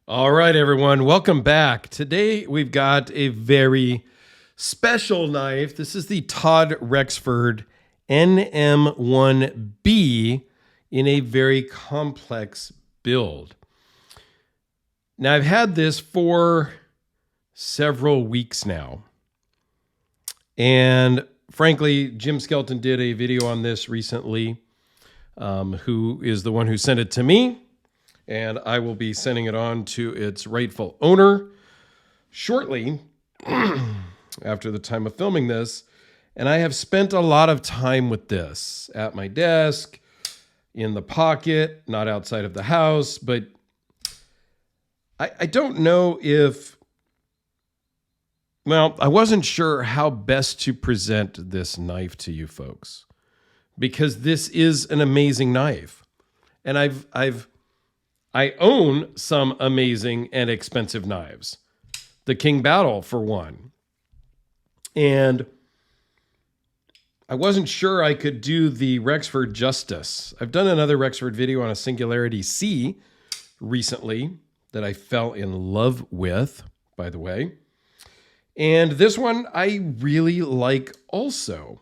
All right, everyone, welcome back. Today we've got a very special knife. This is the Todd Rexford NM1B in a very complex build. Now, I've had this for several weeks now. And frankly, Jim Skelton did a video on this recently, who is the one who sent it to me. And I will be sending it on to its rightful owner shortly after the time of filming this. And I have spent a lot of time with this at my desk, in the pocket, not outside of the house. But I don't know if, well, I wasn't sure how best to present this knife to you folks, because this is an amazing knife. And I own some amazing and expensive knives. The King Battle, for one. And I wasn't sure I could do the Rexford justice. I've done another Rexford video on a Singularity C recently that I fell in love with, by the way. And this one I really like also.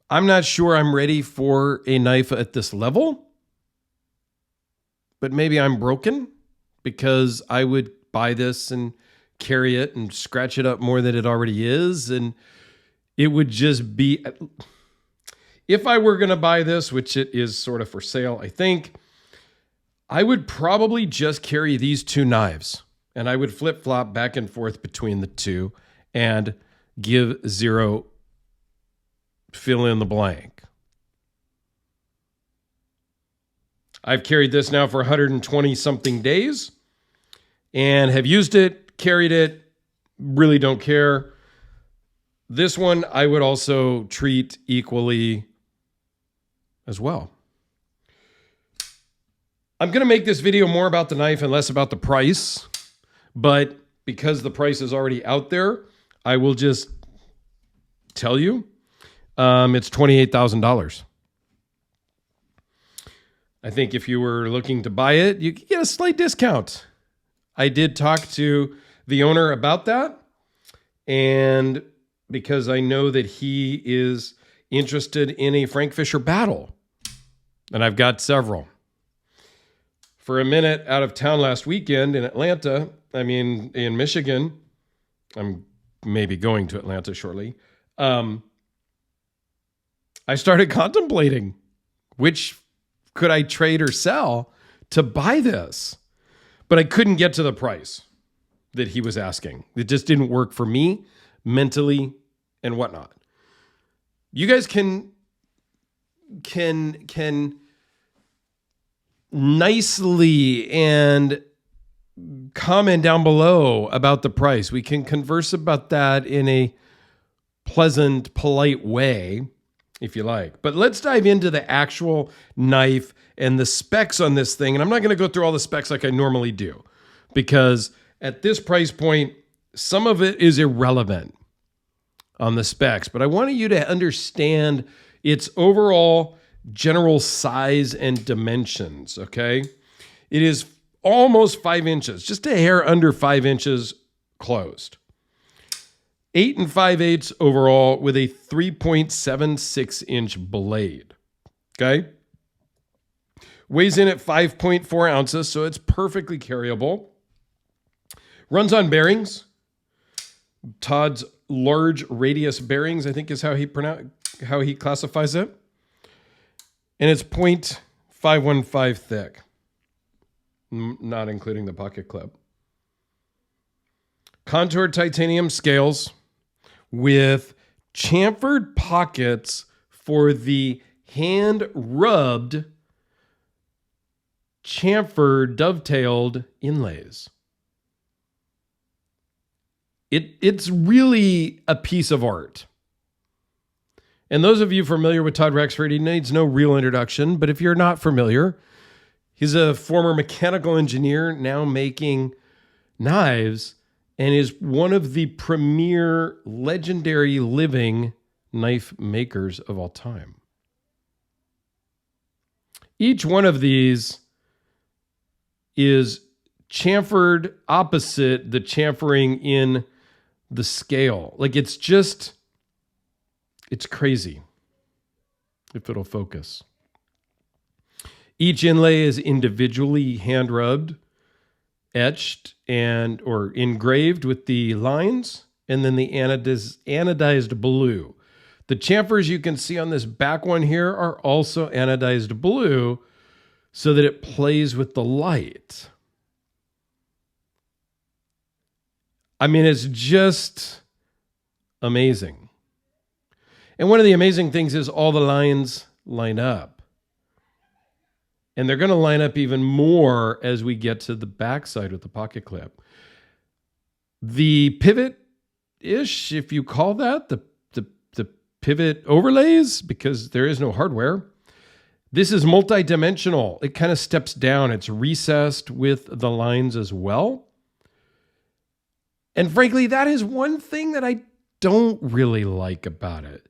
I'm not sure I'm ready for a knife at this level. But maybe I'm broken, because I would buy this and carry it and scratch it up more than it already is. And it would just be, if I were going to buy this, which it is sort of for sale, I think, I would probably just carry these two knives. And I would flip-flop back and forth between the two and give zero fill in the blank. I've carried this now for 120 something days and have used it, carried it, really don't care. This one I would also treat equally as well. I'm going to make this video more about the knife and less about the price, but because the price is already out there, I will just tell you it's $28,000. I think if you were looking to buy it, you could get a slight discount. I did talk to the owner about that, and because I know that he is interested in a Frank Fisher battle, and I've got several. For a minute out of town last weekend in in Michigan, I'm maybe going to Atlanta shortly, I started contemplating which could I trade or sell to buy this? But I couldn't get to the price that he was asking. It just didn't work for me mentally and whatnot. You guys can nicely and comment down below about the price. We can converse about that in a pleasant, polite way, if you like. But let's dive into the actual knife and the specs on this thing. And I'm not going to go through all the specs like I normally do, because at this price point, some of it is irrelevant on the specs. But I wanted you to understand its overall general size and dimensions, okay? It is almost 5 inches, just a hair under 5 inches closed. 8 5/8 overall with a 3.76 inch blade. Okay. Weighs in at 5.4 ounces, so it's perfectly carryable. Runs on bearings. Todd's large radius bearings, I think is how he classifies it. And it's 0.515 thick, not including the pocket clip. Contoured titanium scales with chamfered pockets for the hand-rubbed, chamfered, dovetailed inlays. It's really a piece of art. And those of you familiar with Todd Rexford, he needs no real introduction, but if you're not familiar, he's a former mechanical engineer now making knives, and is one of the premier legendary living knife makers of all time. Each one of these is chamfered opposite the chamfering in the scale. Like it's crazy if it'll focus. Each inlay is individually hand rubbed, etched, or engraved with the lines, and then the anodized blue. The chamfers you can see on this back one here are also anodized blue so that it plays with the light. I mean, it's just amazing. And one of the amazing things is all the lines line up. And they're going to line up even more as we get to the backside with the pocket clip. The pivot-ish, if you call that, the pivot overlays, because there is no hardware. This is multi-dimensional. It kind of steps down. It's recessed with the lines as well. And frankly, that is one thing that I don't really like about it.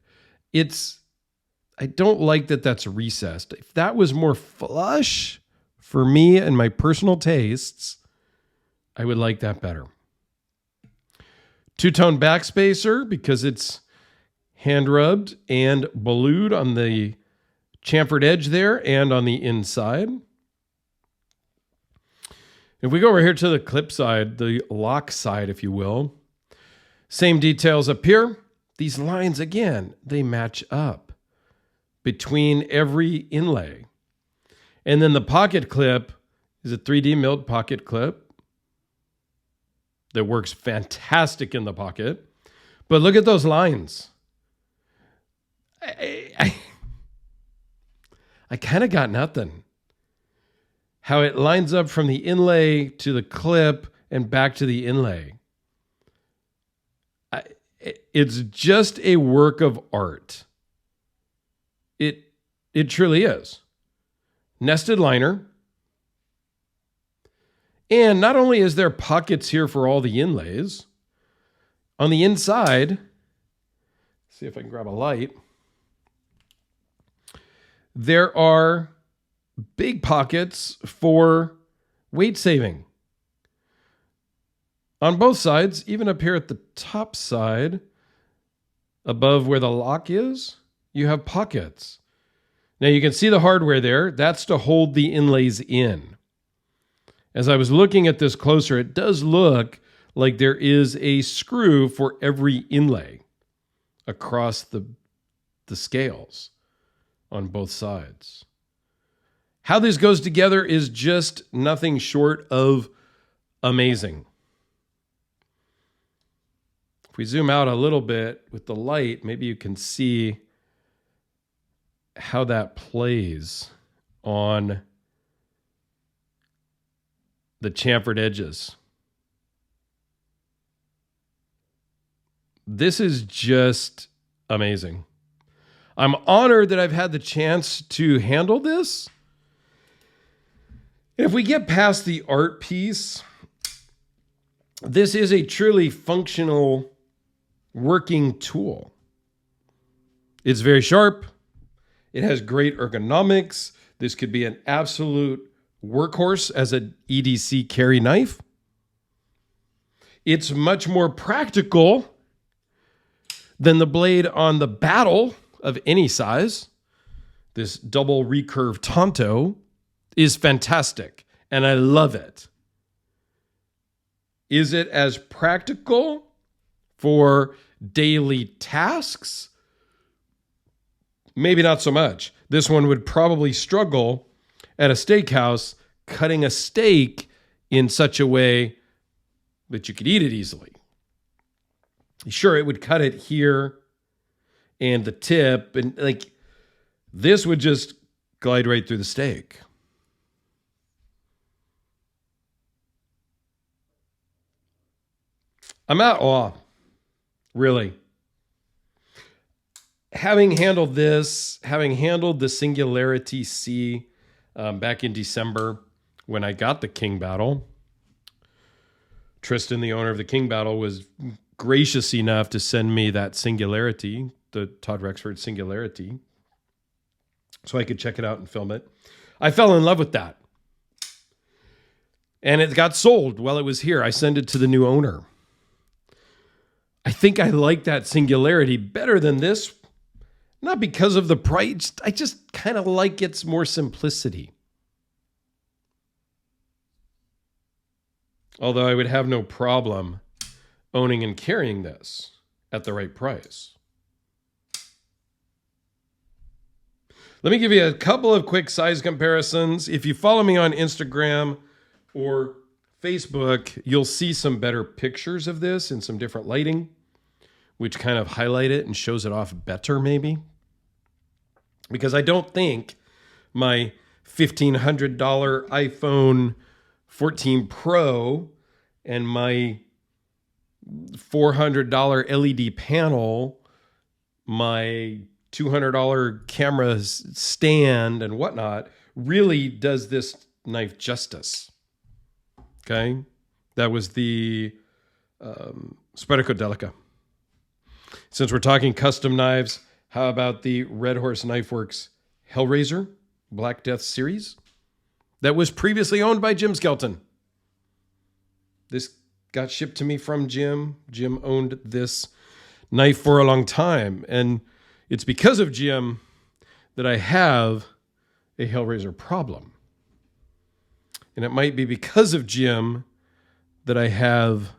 I don't like that that's recessed. If that was more flush for me and my personal tastes, I would like that better. Two-tone backspacer because it's hand rubbed and blued on the chamfered edge there and on the inside. If we go over here to the clip side, the lock side, if you will, same details up here. These lines, again, they match up between every inlay. And then the pocket clip is a 3D milled pocket clip that works fantastic in the pocket. But look at those lines. I kind of got nothing. How it lines up from the inlay to the clip and back to the inlay. It's just a work of art. It truly is. Nested liner. And not only is there pockets here for all the inlays, on the inside, see if I can grab a light, there are big pockets for weight saving. On both sides, even up here at the top side, above where the lock is, you have pockets. Now you can see the hardware there. That's to hold the inlays in. As I was looking at this closer, it does look like there is a screw for every inlay across the scales on both sides. How this goes together is just nothing short of amazing. If we zoom out a little bit with the light, maybe you can see how that plays on the chamfered edges. This is just amazing. I'm honored that I've had the chance to handle this. If we get past the art piece, this is a truly functional working tool. It's very sharp. It has great ergonomics. This could be an absolute workhorse as an EDC carry knife. It's much more practical than the blade on the Battle of any size. This double recurve Tonto is fantastic, and I love it. Is it as practical for daily tasks? Maybe not so much. This one would probably struggle at a steakhouse cutting a steak in such a way that you could eat it easily. Sure, it would cut it here and the tip, and like this would just glide right through the steak. I'm at awe, really. Having handled this, having handled the Singularity C back in December when I got the King Battle, Tristan, the owner of the King Battle, was gracious enough to send me that Singularity, the Todd Rexford Singularity, so I could check it out and film it. I fell in love with that. And it got sold while it was here. I sent it to the new owner. I think I like that Singularity better than this. Not because of the price. I just kind of like its more simplicity. Although I would have no problem owning and carrying this at the right price. Let me give you a couple of quick size comparisons. If you follow me on Instagram or Facebook, you'll see some better pictures of this in some different lighting, which kind of highlight it and shows it off better maybe. Because I don't think my $1,500 iPhone 14 Pro and my $400 LED panel, my $200 camera stand and whatnot really does this knife justice. Okay. That was the Spedico Delica. Since we're talking custom knives, how about the Red Horse Knife Works Hellraiser Black Death series that was previously owned by Jim Skelton? This got shipped to me from Jim. Jim owned this knife for a long time, and it's because of Jim that I have a Hellraiser problem. And it might be because of Jim that I have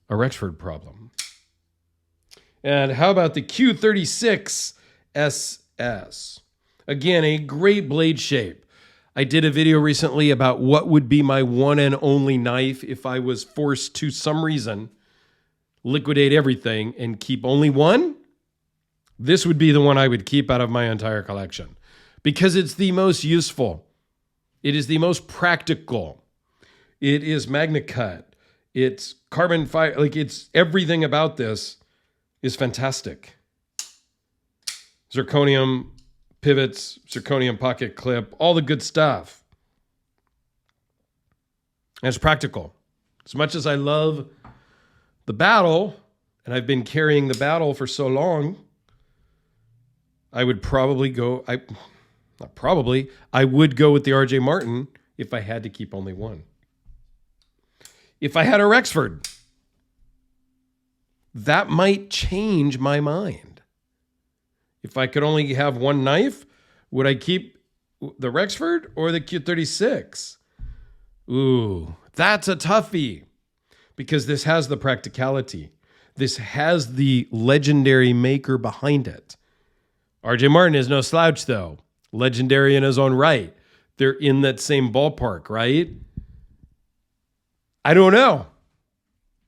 a Rexford problem. And how about the Q36 SS? Again, a great blade shape. I did a video recently about what would be my one and only knife if I was forced to some reason liquidate everything and keep only one. This would be the one I would keep out of my entire collection because it's the most useful. It is the most practical. It is Magna Cut. It's carbon fiber. Like, it's everything about this is fantastic. Zirconium pivots, zirconium pocket clip, all the good stuff. And it's practical. As much as I love the Battle, and I've been carrying the Battle for so long, I would probably go, I would go with the RJ Martin if I had to keep only one. If I had a Rexford, that might change my mind. If I could only have one knife, would I keep the Rexford or the Q36? Ooh, that's a toughie because this has the practicality. This has the legendary maker behind it. RJ Martin is no slouch, though. Legendary in his own right. They're in that same ballpark, right? I don't know.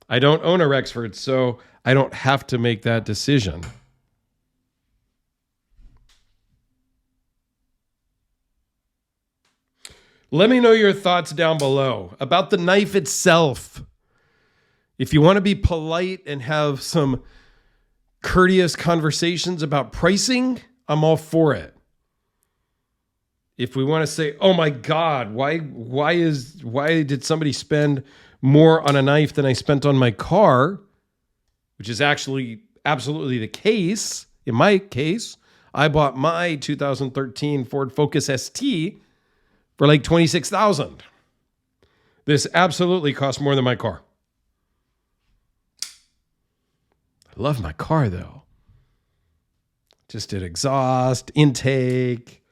I don't own a Rexford, so I don't have to make that decision. Let me know your thoughts down below about the knife itself. If you want to be polite and have some courteous conversations about pricing, I'm all for it. If we want to say, oh my God, why did somebody spend more on a knife than I spent on my car, which is actually absolutely the case. In my case, I bought my 2013 Ford Focus ST for like $26,000. This absolutely cost more than my car. I love my car though. Just did exhaust, intake,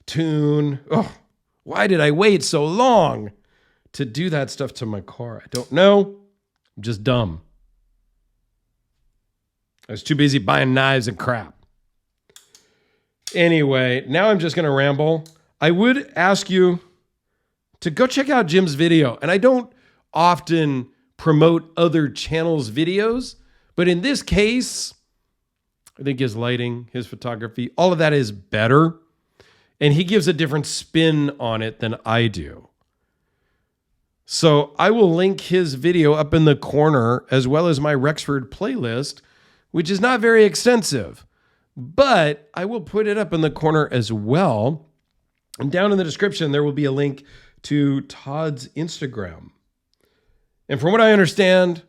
tune. Oh, why did I wait so long to do that stuff to my car? I don't know. I'm just dumb. I was too busy buying knives and crap. Anyway, now I'm just going to ramble. I would ask you to go check out Jim's video. And I don't often promote other channels' videos, but in this case, I think his lighting, his photography, all of that is better. And he gives a different spin on it than I do. So I will link his video up in the corner, as well as my Rexford playlist, which is not very extensive, but I will put it up in the corner as well. And down in the description, there will be a link to Todd's Instagram. And from what I understand,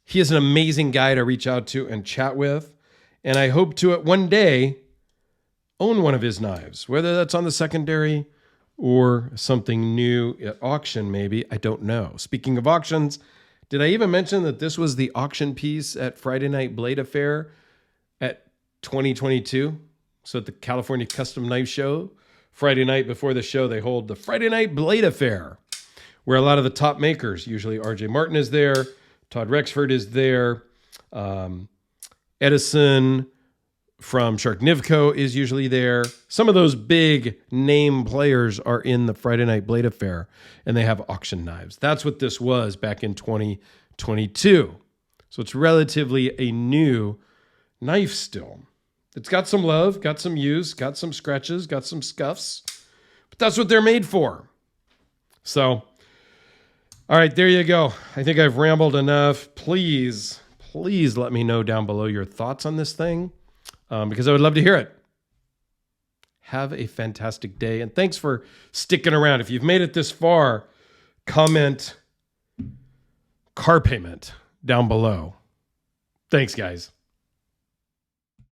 he is an amazing guy to reach out to and chat with. And I hope to one day own one of his knives, whether that's on the secondary or something new at auction, maybe. I don't know. Speaking of auctions, did I even mention that this was the auction piece at Friday Night Blade Affair at 2022? So at the California Custom Knife Show, Friday night before the show, they hold the Friday Night Blade Affair, where a lot of the top makers, usually RJ Martin is there, Todd Rexford is there, Edison from Sharknivco is usually there. Some of those big name players are in the Friday Night Blade Affair, and they have auction knives. That's what this was back in 2022. So it's relatively a new knife still. It's got some love, got some use, got some scratches, got some scuffs, but that's what they're made for. So, all right, there you go. I think I've rambled enough. Please let me know down below your thoughts on this thing. Because I would love to hear it. Have a fantastic day. And thanks for sticking around. If you've made it this far, comment car payment down below. Thanks, guys.